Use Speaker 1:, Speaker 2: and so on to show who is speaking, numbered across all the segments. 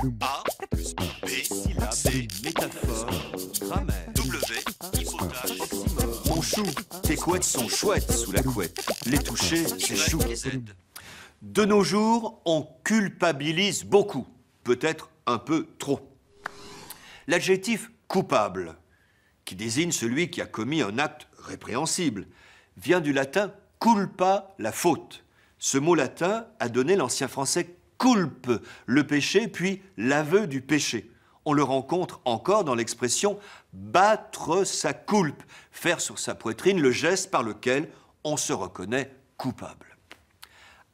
Speaker 1: A plus B, syllabe, C, métaphore, grammaire, W, hypothèse, oxymore.
Speaker 2: Mon chou, tes couettes sont chouettes sous la couette. Les toucher, c'est chou.
Speaker 1: Y et Z.
Speaker 2: De nos jours, on culpabilise beaucoup, peut-être un peu trop. L'adjectif coupable, qui désigne celui qui a commis un acte répréhensible, vient du latin culpa, la faute. Ce mot latin a donné l'ancien français culpe, le péché, puis l'aveu du péché. On le rencontre encore dans l'expression battre sa culpe, faire sur sa poitrine le geste par lequel on se reconnaît coupable.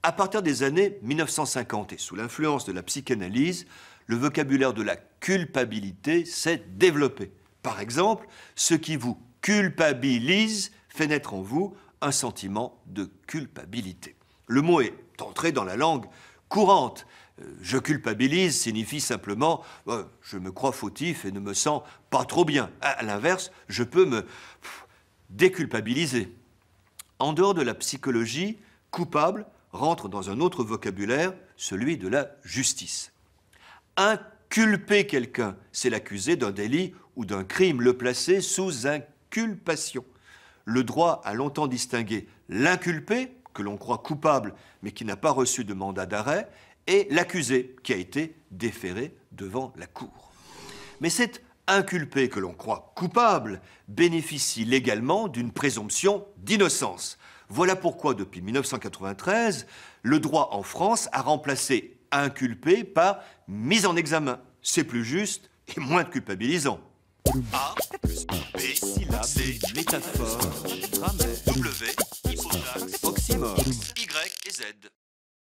Speaker 2: À partir des années 1950 et sous l'influence de la psychanalyse, le vocabulaire de la culpabilité s'est développé. Par exemple, ce qui vous culpabilise fait naître en vous un sentiment de culpabilité. Le mot est entré dans la langue courante. Je culpabilise signifie simplement je me crois fautif et ne me sens pas trop bien. À l'inverse, je peux me déculpabiliser. En dehors de la psychologie, coupable rentre dans un autre vocabulaire, celui de la justice. Inculper quelqu'un, c'est l'accuser d'un délit ou d'un crime, le placer sous inculpation. Le droit a longtemps distingué l'inculpé, que l'on croit coupable mais qui n'a pas reçu de mandat d'arrêt, et l'accusé qui a été déféré devant la cour. Mais cet inculpé que l'on croit coupable bénéficie légalement d'une présomption d'innocence. Voilà pourquoi, depuis 1993, le droit en France a remplacé inculpé par mise en examen. C'est plus juste et moins culpabilisant.
Speaker 1: A plus B, syllabe, C, métaphore, grammaire, W, hypothèse,
Speaker 2: Oxymore.
Speaker 1: Y et Z.